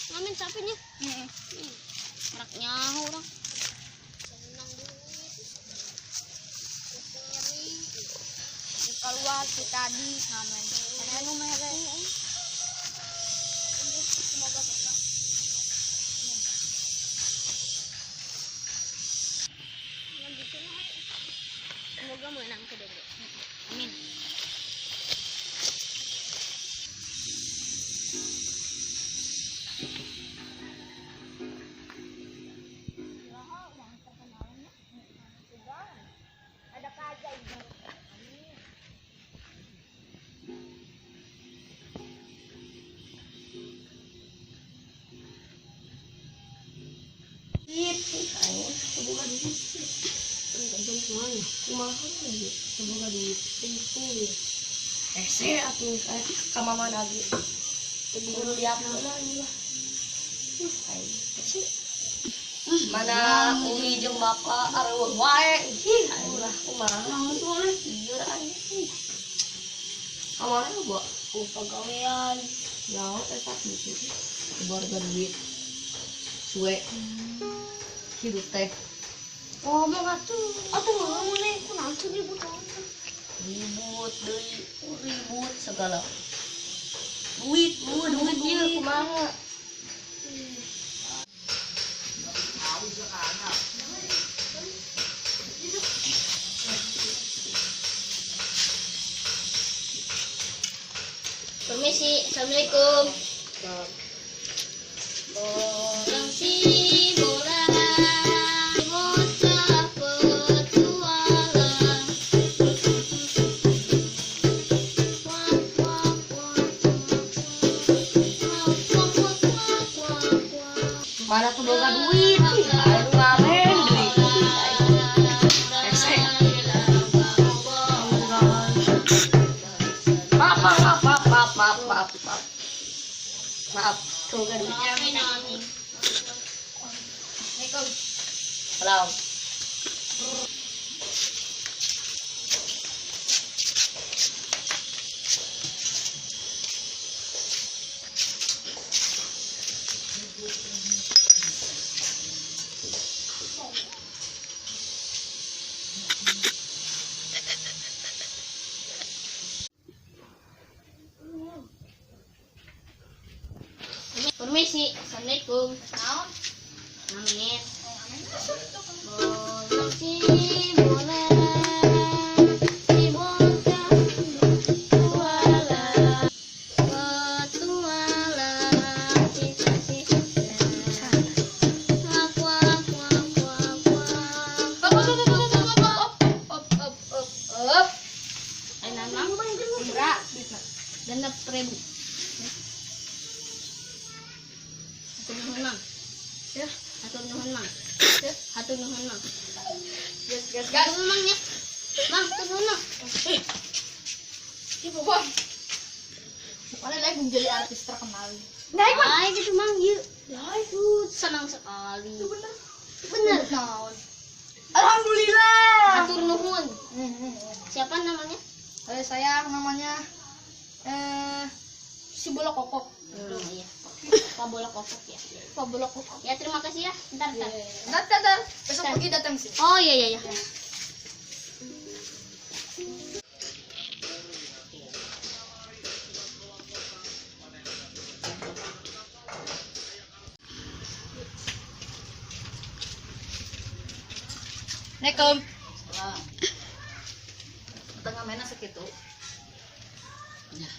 Ngamen sapinya. Merak nyaho orang. Senang duit. Keluar si tadi ngamen. Anu mere. Semoga berkah. Semoga menang ke Dede. Amin. Ada kaja ini. Semoga duit. Gantung semuanya. Kumaha lagi. Semoga duit. Tinggal. Ese atuh saya ka mama lagi. Kudu lihat lagi lah. Mana umi jeung bapak areueuh wae. Ulah kumaha soleh ieu anjing. Kamana gua pagawean. Ya eta gitu. Keluarga duit. Suwe. Hidup teh. Ngomong atuh ngomong nih kunaon tuh ribut ribut deui ribut segala duit kumaha Permisi, assalamualaikum. Bolang si bolang, bocah petualang. Wak wak wak wak wak wak wak wak. mana tuh boga duit anu ngamen duit ese maaf boga duitnya Amin amin. salam Permisi, assalamualaikum. Naon? Amin. Bolang si bolang, si bocah petualang. Petualang, sisa-sisa. Wak wak wak wak wak. Ay nanang ba yung Indra ganda prem. Hatur nuhun mang. ya Hatur nuhun mang. Hatur nuhun mang. gas Hatur nuhun mang ya. Mang, hatur nuhun mang. ibu bang mana lagi menjadi artis terkenal Ay, gitu mang yuk. ya itu Senang sekali. bener Bener. naon alhamdulillah Hatur nuhun. Siapa namanya? saya namanya si bola kokok Iya. Pak Bola Kokok ya. Pak bola kokok Ya, terima kasih ya. Ntar. Datar besok Bentar. pagi datang sih Oh, iya iya iya. Assalamualaikum tengah mainnya segitu ya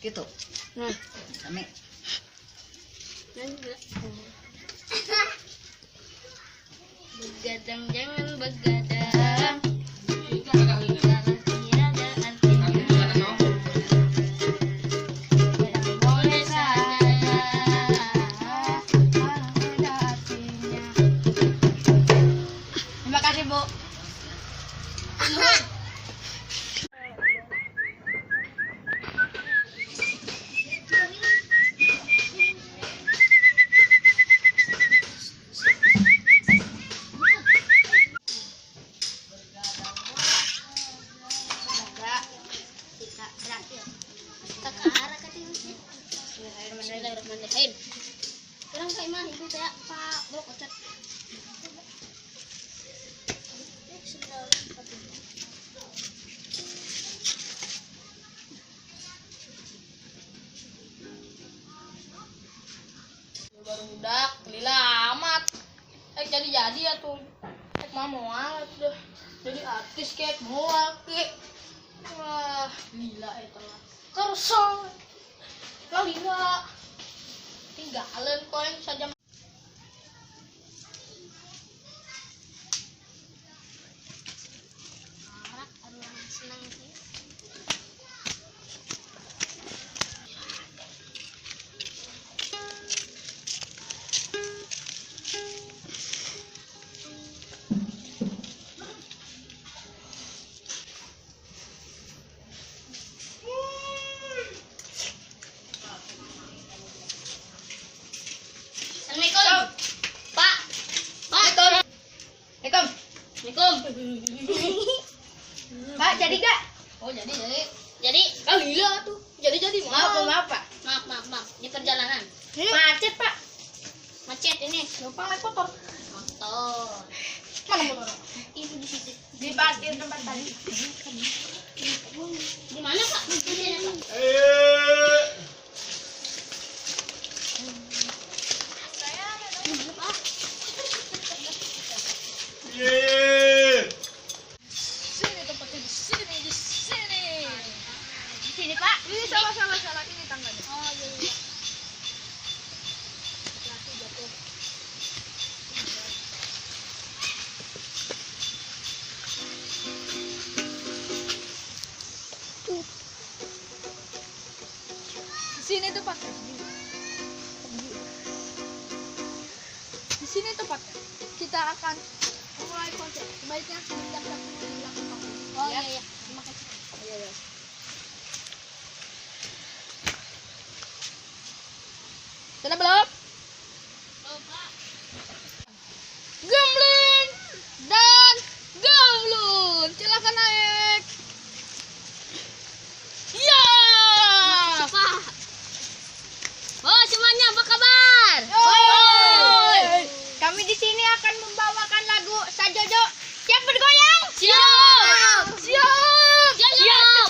gitu Nah, kami begadang jangan begadang. Salah tiada artinya. Boleh saja. terima kasih bu Bismillahirrahmanirrahim. Orang kayak mah itu saya Pak Bro kocat. Baru budak, lila amat. Jadi ya tuh. Mah mau tuh. Jadi artis kayak mau kek. Wah, gila itu lah. Kersong. Lah lila. Tinggalan koin saja. Arak aduh senang sih. Assalamualaikum. Pak. Pak. Assalamualaikum. Assalamualaikum. Pak, jadi gak? Oh, jadi. Jadi, Ah, lila tuh. Jadi maaf, Pak. maaf. Di perjalanan. Macet, Pak. Macet ini. Lupa naik motor. Motor. Mana motor? Itu di situ. Di parkir tempat tadi. Di mana, Pak? Di sini, Pak. Pak. Sini tempatnya di sini. Di sini, Pak. Ini salah ini tangganya. Oh, iya. Jatuh. Di sini tempat. Di sini tempatnya. Kita akan mulai konsep. Sebaiknya kita lakukan. Oh, iya. Terima kasih. Iya. Sudah belum? Oh, Pak. Gemblin dan Gamblun, silakan naik. Ya. Pak. Oh, semuanya apa kabar? Oi. Kami di sini akan membawakan lagu Sajojo. Siap bergoyang? Siap. Siap. Siap.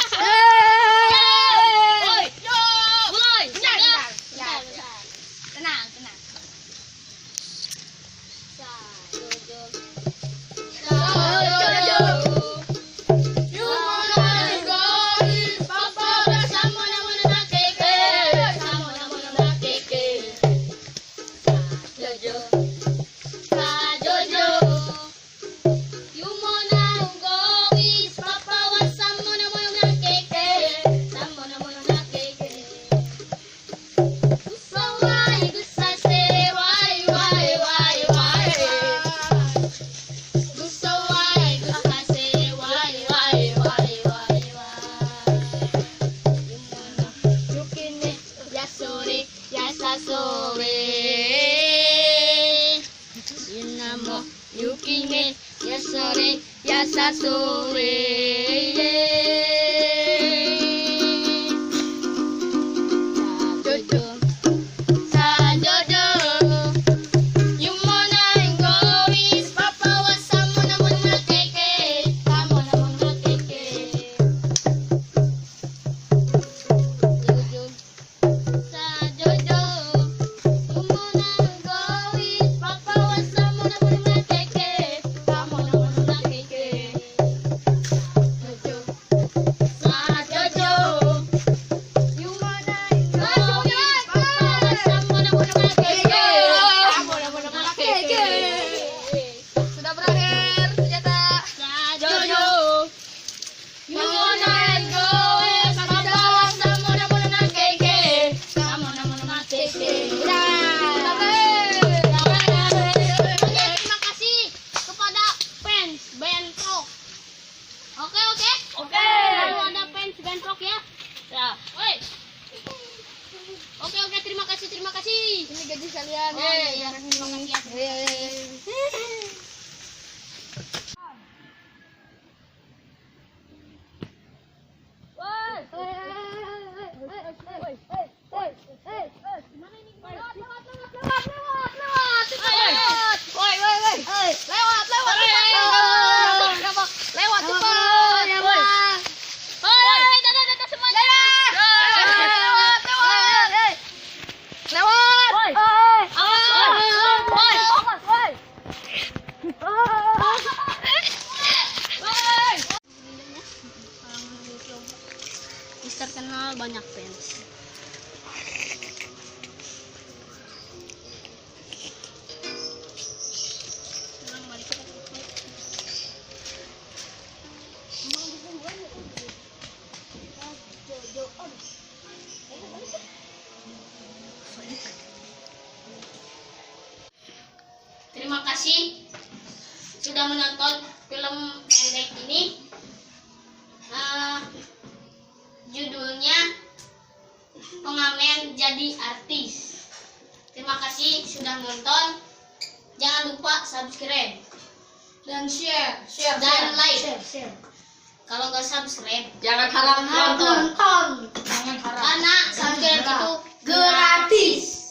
Oi. Mulai. Bentar. Bentar. Tenang. Sajojo. You wanna go with Papa? Samona mona keke. Samona mona keke. Sajojo. Sajojo. You wanna go with Papa? Samona mona keke. Samona mona keke. Gusawai gusase wai. Gusawai gusase wai. Yukine yasore yasasore. Yunamo yukine yasore yasasore. Sajojo. You wanna go with Papa? Samona mona keke. Samona mona keke. Sajojo. You wanna go with Papa? Samona mona keke. Samona mona keke. Sajojo. You wanna go with Papa? Samona mona keke. Samona mona keke. Sudah berakhir senjata. Sajojo. You wanna go with Papa? Samona mona keke. Samona mona keke. Terima kasih kepada fans Bentrok. Oke. Kalau ada fans Bentrok ya. Ya. Woi. Oke, terima kasih. Ini gaji kalian. Oh, iya. Terima kasih ya. Woi. Gimana ini? Lewat. Lewat cepat. Dadah semuanya. Mister kenal banyak fans. Terima kasih sudah menonton film pendek ini. Judulnya Pengamen Jadi Artis. Terima kasih sudah menonton. Jangan lupa subscribe Dan share. dan like. Kalau nggak subscribe, Jangan harap nonton. nonton. Jangan harap. Karena subscribe itu Gratis.